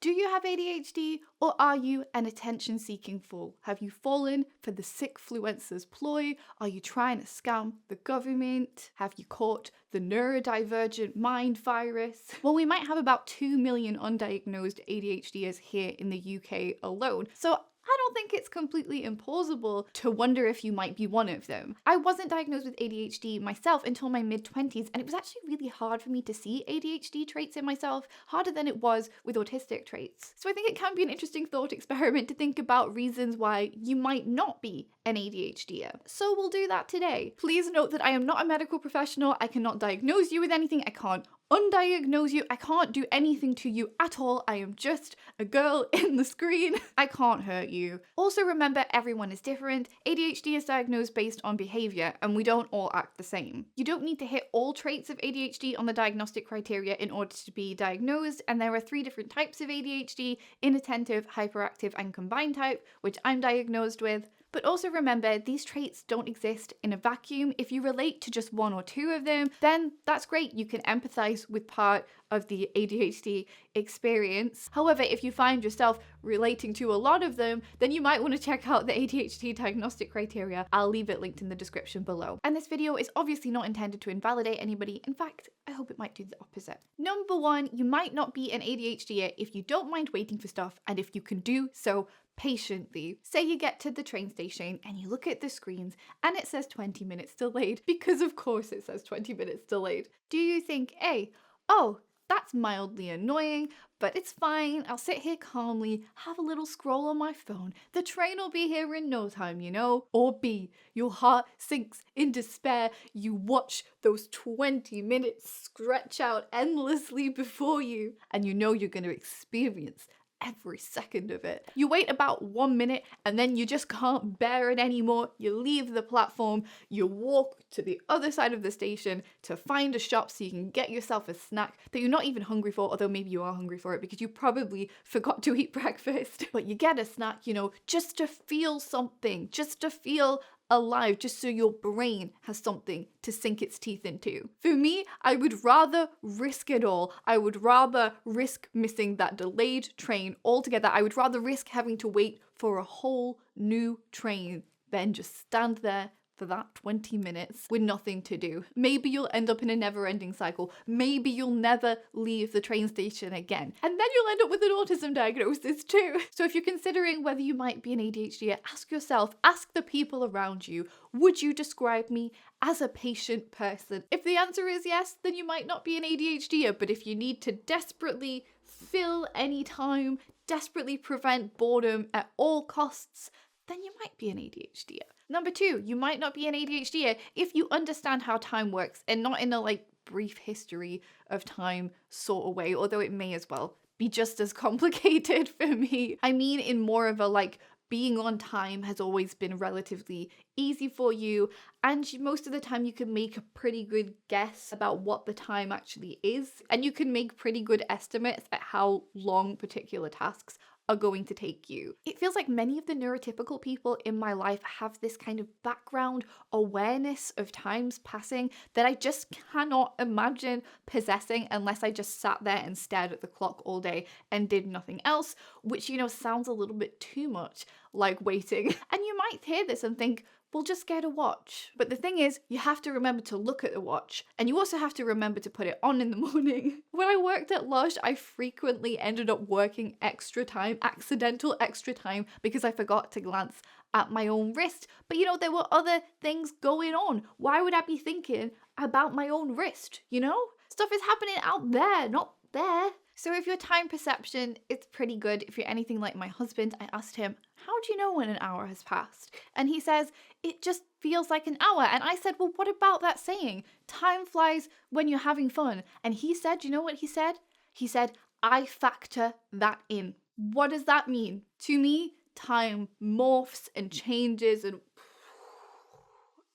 Do you have ADHD, or are you an attention-seeking fool? Have you fallen for the sickfluencer's ploy? Are you trying to scam the government? Have you caught the neurodivergent mind virus? Well, we might have about 2 million undiagnosed ADHDers here in the UK alone, so I don't think it's completely implausible to wonder if you might be one of them. I wasn't diagnosed with ADHD myself until my mid-20s, and it was actually really hard for me to see ADHD traits in myself, harder than it was with autistic traits. So I think it can be an interesting thought experiment to think about reasons why you might not be an ADHDer. So we'll do that today. Please note that I am not a medical professional. I cannot diagnose you with anything. I can't undiagnose you. I can't do anything to you at all. I am just a girl in the screen. I can't hurt you. Also remember, everyone is different. ADHD is diagnosed based on behavior, and we don't all act the same. You don't need to hit all traits of ADHD on the diagnostic criteria in order to be diagnosed, and there are 3 different types of ADHD: inattentive, hyperactive, and combined type, which I'm diagnosed with. But also remember, these traits don't exist in a vacuum. If you relate to just 1 or 2 of them, then that's great. You can empathize with part of the ADHD experience. However, if you find yourself relating to a lot of them, then you might want to check out the ADHD diagnostic criteria. I'll leave it linked in the description below. And this video is obviously not intended to invalidate anybody. In fact, I hope it might do the opposite. Number 1, you might not be an ADHDer if you don't mind waiting for stuff, and if you can do so patiently. Say you get to the train station and you look at the screens and it says 20 minutes delayed, because of course it says 20 minutes delayed. Do you think, A, oh, that's mildly annoying, but it's fine, I'll sit here calmly, have a little scroll on my phone, the train will be here in no time, you know? Or B, your heart sinks in despair, you watch those 20 minutes stretch out endlessly before you, and you know you're going to experience every second of it. You wait about 1 minute and then you just can't bear it anymore. You leave the platform, you walk to the other side of the station to find a shop so you can get yourself a snack that you're not even hungry for, although maybe you are hungry for it because you probably forgot to eat breakfast. But you get a snack, you know, just to feel something, just to feel alive, just so your brain has something to sink its teeth into. For me, I would rather risk it all. I would rather risk missing that delayed train altogether. I would rather risk having to wait for a whole new train than just stand there for that 20 minutes with nothing to do. Maybe you'll end up in a never-ending cycle. Maybe you'll never leave the train station again. And then you'll end up with an autism diagnosis too. So if you're considering whether you might be an ADHD, ask yourself, ask the people around you, would you describe me as a patient person? If the answer is yes, then you might not be an ADHDer, but if you need to desperately fill any time, desperately prevent boredom at all costs, then you might be an ADHDer. Number 2, you might not be an ADHDer if you understand how time works and not in a brief history of time sort of way, although it may as well be just as complicated for me. I mean in more of a being on time has always been relatively easy for you, and most of the time you can make a pretty good guess about what the time actually is, and you can make pretty good estimates at how long particular tasks are going to take you. It feels like many of the neurotypical people in my life have this kind of background awareness of times passing that I just cannot imagine possessing unless I just sat there and stared at the clock all day and did nothing else, which, sounds a little bit too much like waiting. And you might hear this and think, well, just get a watch. But the thing is, you have to remember to look at the watch, and you also have to remember to put it on in the morning. When I worked at Lush, I frequently ended up working extra time, accidental extra time, because I forgot to glance at my own wrist. But there were other things going on. Why would I be thinking about my own wrist, Stuff is happening out there, not there. So if your time perception is pretty good, if you're anything like my husband, I asked him, how do you know when an hour has passed? And he says, it just feels like an hour. And I said, well, what about that saying? Time flies when you're having fun. And he said, you know what he said? He said, I factor that in. What does that mean? To me, time morphs and changes and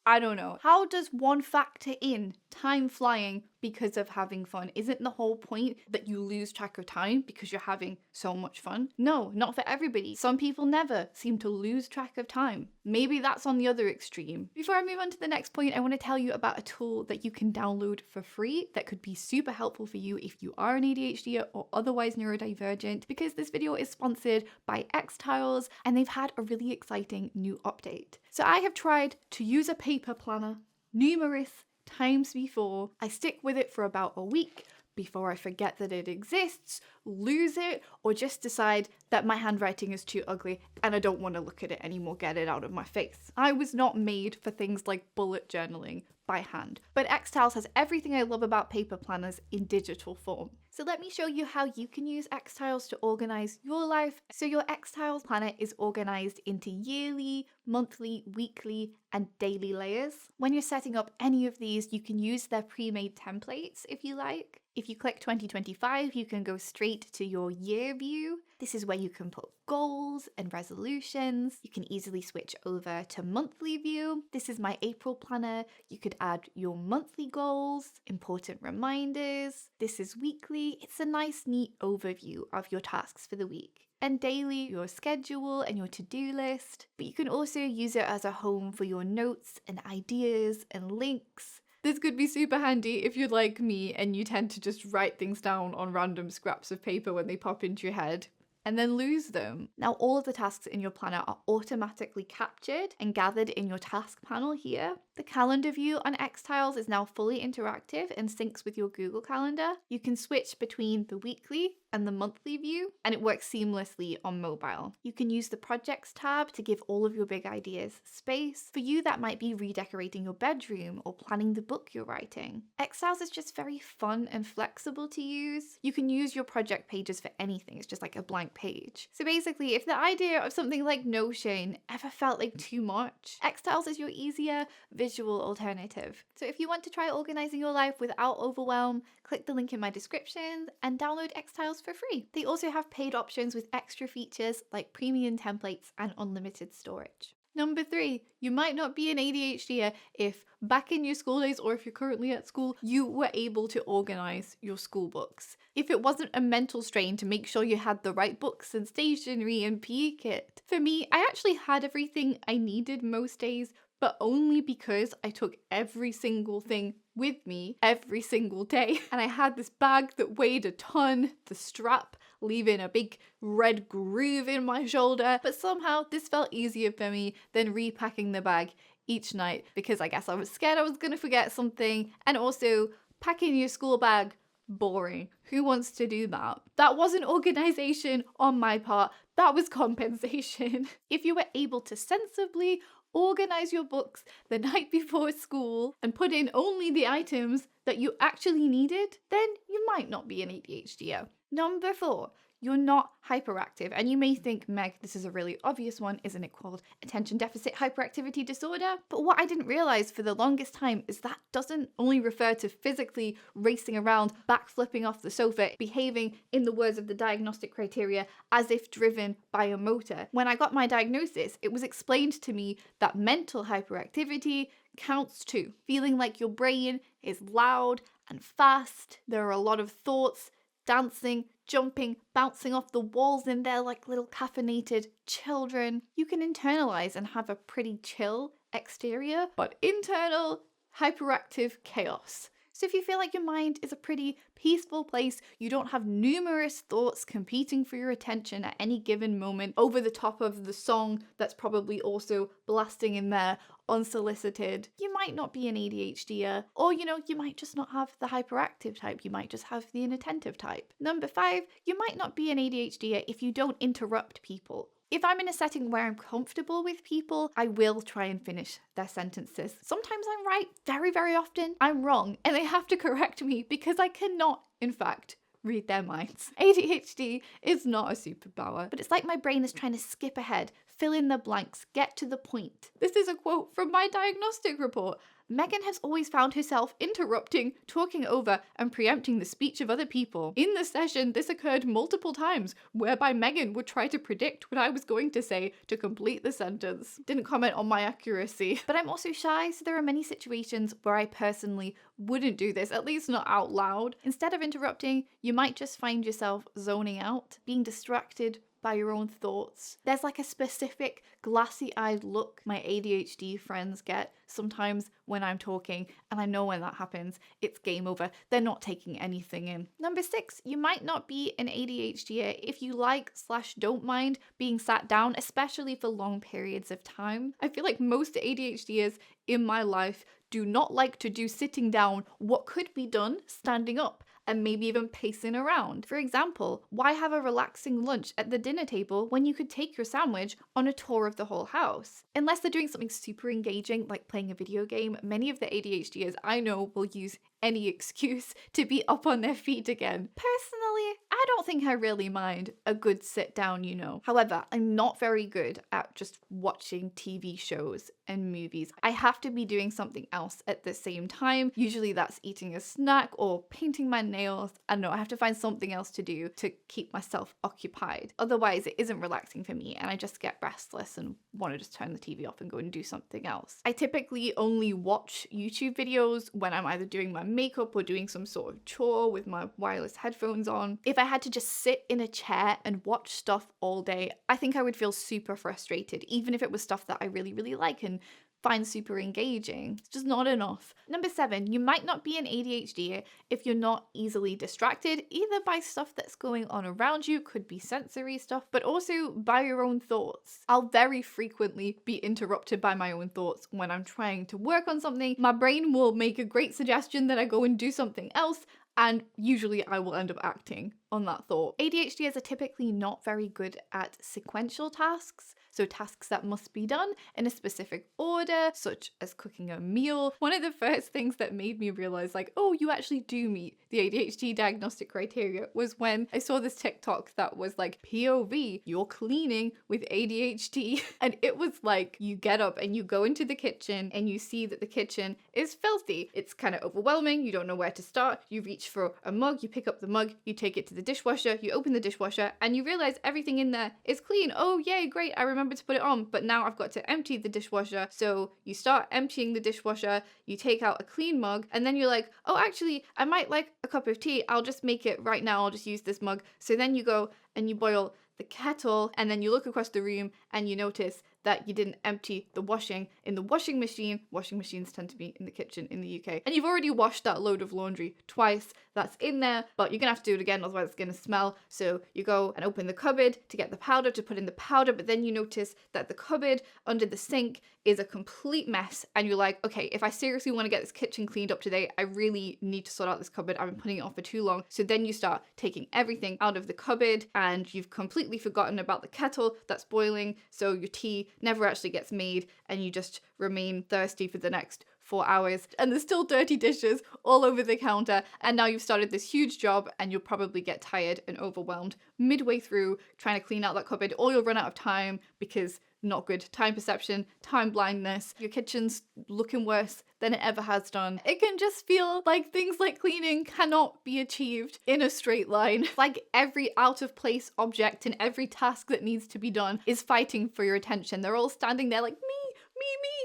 I don't know. How does one factor in time flying because of having fun? Isn't the whole point that you lose track of time because you're having so much fun? No, not for everybody. Some people never seem to lose track of time. Maybe that's on the other extreme. Before I move on to the next point, I want to tell you about a tool that you can download for free that could be super helpful for you if you are an ADHD or otherwise neurodivergent, because this video is sponsored by X-Tiles and they've had a really exciting new update. So I have tried to use a paper planner numerous times before. I stick with it for about a week before I forget that it exists, lose it, or just decide that my handwriting is too ugly and I don't want to look at it anymore, get it out of my face. I was not made for things like bullet journaling by hand, but X-Tiles has everything I love about paper planners in digital form. So let me show you how you can use X-Tiles to organize your life. So your X-Tiles planner is organized into yearly, monthly, weekly, and daily layers. When you're setting up any of these, you can use their pre-made templates if you like. If you click 2025, you can go straight to your year view. This is where you can put goals and resolutions. You can easily switch over to monthly view. This is my April planner. You could add your monthly goals, important reminders. This is weekly. It's a nice, neat overview of your tasks for the week. And daily, your schedule and your to-do list. But you can also use it as a home for your notes and ideas and links. This could be super handy if you're like me and you tend to just write things down on random scraps of paper when they pop into your head and then lose them. Now, all of the tasks in your planner are automatically captured and gathered in your task panel here. The calendar view on X-Tiles is now fully interactive and syncs with your Google Calendar. You can switch between the weekly and the monthly view, and it works seamlessly on mobile. You can use the projects tab to give all of your big ideas space. For you, that might be redecorating your bedroom or planning the book you're writing. X-Tiles is just very fun and flexible to use. You can use your project pages for anything. It's just like a blank page. So basically, if the idea of something like Notion ever felt like too much, X-Tiles is your easier visual alternative. So if you want to try organizing your life without overwhelm, click the link in my description and download X-Tiles for free. They also have paid options with extra features like premium templates and unlimited storage. Number 3, you might not be an ADHDer if back in your school days or if you're currently at school, you were able to organize your school books. If it wasn't a mental strain to make sure you had the right books and stationery and PE kit. For me, I actually had everything I needed most days, but only because I took every single thing with me every single day. And I had this bag that weighed a ton, the strap leaving a big red groove in my shoulder. But somehow this felt easier for me than repacking the bag each night because I guess I was scared I was gonna forget something. And also packing your school bag, boring. Who wants to do that? That wasn't organization on my part, that was compensation. If you were able to sensibly organize your books the night before school and put in only the items that you actually needed, then you might not be an ADHDer. Number 4, you're not hyperactive. And you may think, Meg, this is a really obvious one, isn't it, called attention deficit hyperactivity disorder? But what I didn't realize for the longest time is that doesn't only refer to physically racing around, backflipping off the sofa, behaving, in the words of the diagnostic criteria, as if driven by a motor. When I got my diagnosis, it was explained to me that mental hyperactivity counts too. Feeling like your brain is loud and fast. There are a lot of thoughts, dancing, jumping, bouncing off the walls in there like little caffeinated children. You can internalize and have a pretty chill exterior, but internal hyperactive chaos. So if you feel like your mind is a pretty peaceful place, you don't have numerous thoughts competing for your attention at any given moment over the top of the song that's probably also blasting in there unsolicited, you might not be an ADHDer, or you might just not have the hyperactive type, you might just have the inattentive type. Number 5, you might not be an ADHDer if you don't interrupt people. If I'm in a setting where I'm comfortable with people, I will try and finish their sentences. Sometimes I'm right, very, very often I'm wrong, and they have to correct me because I cannot, in fact, read their minds. ADHD is not a superpower, but it's like my brain is trying to skip ahead, fill in the blanks, get to the point. This is a quote from my diagnostic report. Megan has always found herself interrupting, talking over, and preempting the speech of other people. In the session, this occurred multiple times, whereby Megan would try to predict what I was going to say to complete the sentence. Didn't comment on my accuracy. But I'm also shy, so there are many situations where I personally wouldn't do this, at least not out loud. Instead of interrupting, you might just find yourself zoning out, being distracted by your own thoughts. There's like a specific glassy-eyed look my ADHD friends get sometimes when I'm talking, and I know when that happens, it's game over. They're not taking anything in. Number 6, you might not be an ADHDer if you like/don't mind being sat down, especially for long periods of time. I feel like most ADHDers in my life do not like to do sitting down what could be done standing up, and maybe even pacing around. For example, why have a relaxing lunch at the dinner table when you could take your sandwich on a tour of the whole house? Unless they're doing something super engaging, like playing a video game, many of the ADHDers I know will use any excuse to be up on their feet again. Personally, I don't think I really mind a good sit down, you know. However, I'm not very good at just watching TV shows and movies. I have to be doing something else at the same time. Usually that's eating a snack or painting my nails. I don't know, I have to find something else to do to keep myself occupied. Otherwise, it isn't relaxing for me and I just get restless and want to just turn the TV off and go and do something else. I typically only watch YouTube videos when I'm either doing my makeup or doing some sort of chore with my wireless headphones on. If I had to just sit in a chair and watch stuff all day, I think I would feel super frustrated, even if it was stuff that I really, really like and find super engaging. It's just not enough. Number 7, you might not be an ADHD if you're not easily distracted, either by stuff that's going on around you, could be sensory stuff, but also by your own thoughts. I'll very frequently be interrupted by my own thoughts when I'm trying to work on something. My brain will make a great suggestion that I go and do something else, and usually I will end up acting on that thought. ADHDers are typically not very good at sequential tasks, so tasks that must be done in a specific order, such as cooking a meal. One of the first things that made me realize, like, oh, you actually do meet the ADHD diagnostic criteria was when I saw this TikTok that was like, POV, you're cleaning with ADHD. And it was like, you get up and you go into the kitchen and you see that the kitchen is filthy. It's kind of overwhelming. You don't know where to start. You reach for a mug, you pick up the mug, you take it to the dishwasher, you open the dishwasher, and you realize everything in there is clean. Oh, yay, great, I remember to put it on, but now I've got to empty the dishwasher. So you start emptying the dishwasher, you take out a clean mug, and then you're like, oh, actually, I might like a cup of tea. I'll just make it right now. I'll just use this mug. So then you go and you boil the kettle, and then you look across the room and you notice that you didn't empty the washing in the washing machine. Washing machines tend to be in the kitchen in the UK. And you've already washed that load of laundry twice. That's in there, but you're gonna have to do it again, otherwise it's gonna smell. So you go and open the cupboard to get the powder, to put in the powder, but then you notice that the cupboard under the sink is a complete mess. And you're like, okay, if I seriously want to get this kitchen cleaned up today, I really need to sort out this cupboard. I've been putting it off for too long. So then you start taking everything out of the cupboard and you've completely forgotten about the kettle that's boiling. So your tea never actually gets made and you just remain thirsty for the next 4 hours, and there's still dirty dishes all over the counter, and now you've started this huge job and you'll probably get tired and overwhelmed midway through trying to clean out that cupboard, or you'll run out of time because not good time perception, time blindness, your kitchen's looking worse than it ever has done. It can just feel like things like cleaning cannot be achieved in a straight line. Like every out of place object and every task that needs to be done is fighting for your attention. They're all standing there like, me,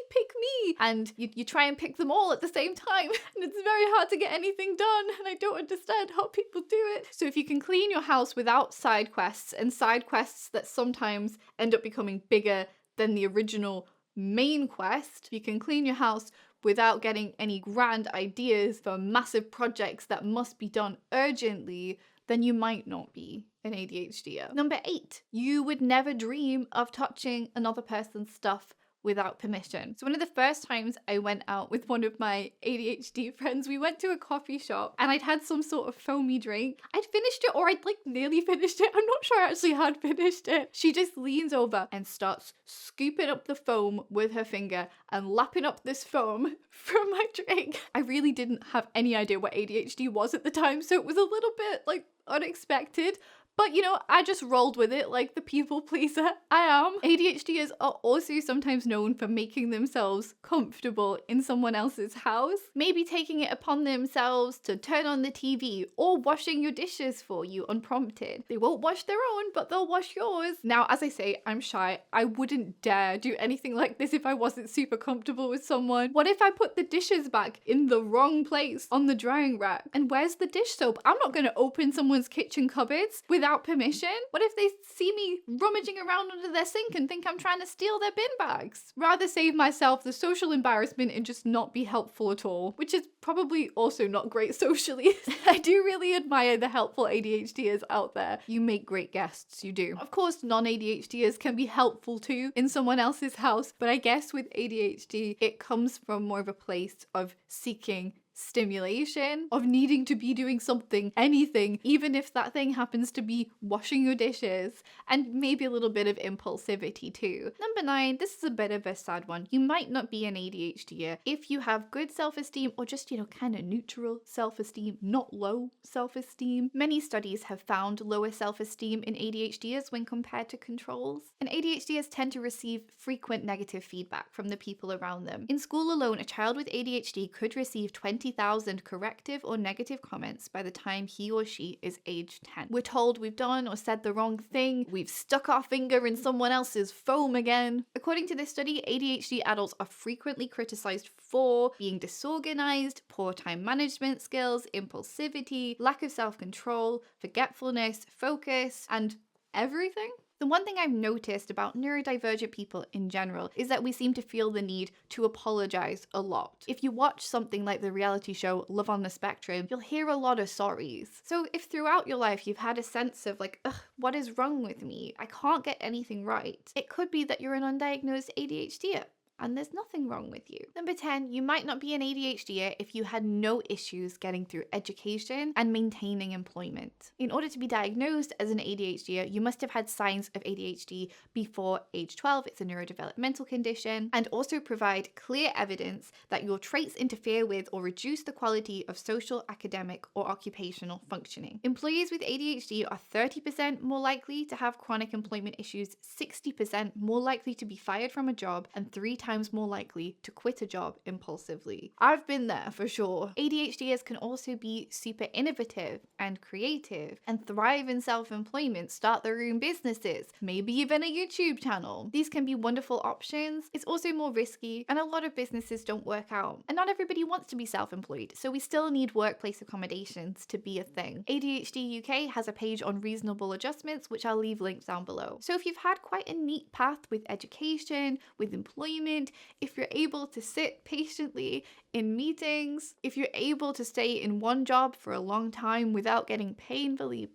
pick me. And you try and pick them all at the same time. And it's very hard to get anything done. And I don't understand how people do it. So if you can clean your house without side quests, and side quests that sometimes end up becoming bigger than the original main quest, you can clean your house without getting any grand ideas for massive projects that must be done urgently, then you might not be an ADHDer. Number 8, you would never dream of touching another person's stuff without permission. So one of the first times I went out with one of my ADHD friends, we went to a coffee shop and I'd had some sort of foamy drink. I'd finished it, or I'd like nearly finished it. I'm not sure I actually had finished it. She just leans over and starts scooping up the foam with her finger and lapping up this foam from my drink. I really didn't have any idea what ADHD was at the time, so it was a little bit like unexpected, But I just rolled with it like the people pleaser I am. ADHDers are also sometimes known for making themselves comfortable in someone else's house, maybe taking it upon themselves to turn on the TV or washing your dishes for you unprompted. They won't wash their own, but they'll wash yours. Now, as I say, I'm shy. I wouldn't dare do anything like this if I wasn't super comfortable with someone. What if I put the dishes back in the wrong place on the drying rack? And where's the dish soap? I'm not going to open someone's kitchen cupboards without permission. What if they see me rummaging around under their sink and think I'm trying to steal their bin bags? Rather save myself the social embarrassment and just not be helpful at all, which is probably also not great socially. I do really admire the helpful ADHDers out there. You make great guests, you do. Of course, non-ADHDers can be helpful too in someone else's house, but I guess with ADHD, it comes from more of a place of seeking stimulation, of needing to be doing something, anything, even if that thing happens to be washing your dishes, and maybe a little bit of impulsivity too. Number 9, this is a bit of a sad one. You might not be an ADHDer if you have good self-esteem or just, kind of neutral self-esteem, not low self-esteem. Many studies have found lower self-esteem in ADHDers when compared to controls. And ADHDers tend to receive frequent negative feedback from the people around them. In school alone, a child with ADHD could receive 20,000 corrective or negative comments by the time he or she is age 10. We're told we've done or said the wrong thing, we've stuck our finger in someone else's foam again. According to this study, ADHD adults are frequently criticized for being disorganized, poor time management skills, impulsivity, lack of self-control, forgetfulness, focus, and everything. The one thing I've noticed about neurodivergent people in general is that we seem to feel the need to apologize a lot. If you watch something like the reality show Love on the Spectrum, you'll hear a lot of sorries. So if throughout your life you've had a sense of like, ugh, what is wrong with me? I can't get anything right. It could be that you're an undiagnosed ADHD. And there's nothing wrong with you. Number 10, you might not be an ADHDer if you had no issues getting through education and maintaining employment. In order to be diagnosed as an ADHDer, you must have had signs of ADHD before age 12, it's a neurodevelopmental condition, and also provide clear evidence that your traits interfere with or reduce the quality of social, academic, or occupational functioning. Employees with ADHD are 30% more likely to have chronic employment issues, 60% more likely to be fired from a job, and 3 times more likely to quit a job impulsively. I've been there for sure. ADHDers can also be super innovative and creative and thrive in self-employment, start their own businesses, maybe even a YouTube channel. These can be wonderful options. It's also more risky and a lot of businesses don't work out. And not everybody wants to be self-employed, so we still need workplace accommodations to be a thing. ADHD UK has a page on reasonable adjustments, which I'll leave links down below. So if you've had quite a neat path with education, with employment, if you're able to sit patiently in meetings, if you're able to stay in one job for a long time without getting painfully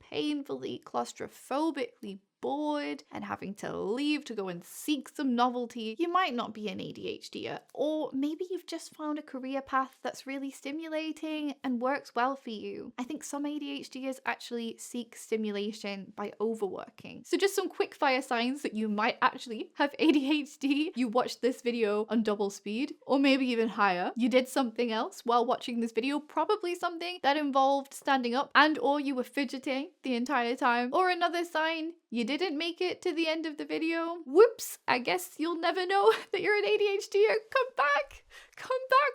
claustrophobically bored and having to leave to go and seek some novelty, you might not be an ADHDer. Or maybe you've just found a career path that's really stimulating and works well for you. I think some ADHDers actually seek stimulation by overworking. So just some quick fire signs that you might actually have ADHD. You watched this video on double speed, or maybe even higher. You did something else while watching this video, probably something that involved standing up, and or you were fidgeting the entire time. Or another sign, you didn't make it to the end of the video. Whoops, I guess you'll never know that you're an ADHDer. Come back,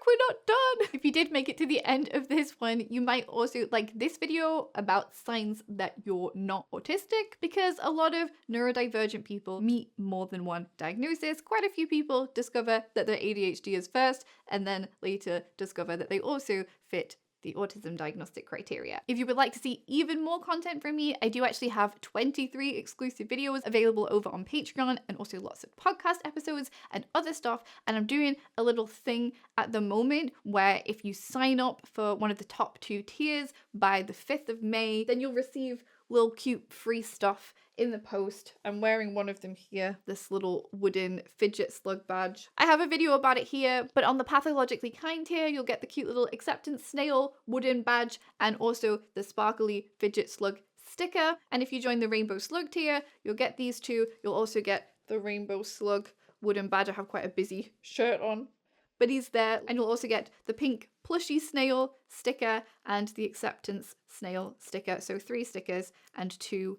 we're not done. If you did make it to the end of this one, you might also like this video about signs that you're not autistic, because a lot of neurodivergent people meet more than one diagnosis. Quite a few people discover that they're ADHDers first, and then later discover that they also fit the autism diagnostic criteria. If you would like to see even more content from me, I do actually have 23 exclusive videos available over on Patreon, and also lots of podcast episodes and other stuff. And I'm doing a little thing at the moment where if you sign up for one of the top 2 tiers by the 5th of May, then you'll receive little cute free stuff in the post. I'm wearing one of them here, this little wooden fidget slug badge. I have a video about it here, but on the pathologically kind tier, you'll get the cute little acceptance snail wooden badge and also the sparkly fidget slug sticker. And if you join the rainbow slug tier, you'll get these 2. You'll also get the rainbow slug wooden badge. I have quite a busy shirt on, but he's there. And you'll also get the pink plushy snail sticker and the acceptance snail sticker. So 3 stickers and 2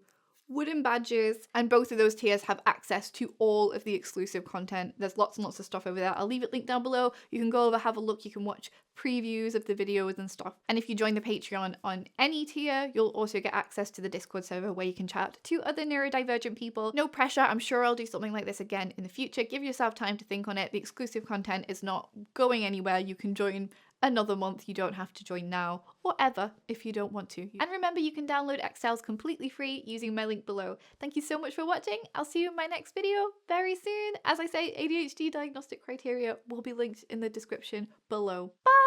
wooden badges, and both of those tiers have access to all of the exclusive content. There's lots and lots of stuff over there. I'll leave it linked down below. You can go over, have a look, you can watch previews of the videos and stuff. And if you join the Patreon on any tier, you'll also get access to the Discord server where you can chat to other neurodivergent people. No pressure, I'm sure I'll do something like this again in the future. Give yourself time to think on it. The exclusive content is not going anywhere. You can join another month. You don't have to join now or ever if you don't want to. And remember, you can download Excel's completely free using my link below. Thank you so much for watching. I'll see you in my next video very soon. As I say, ADHD diagnostic criteria will be linked in the description below. Bye!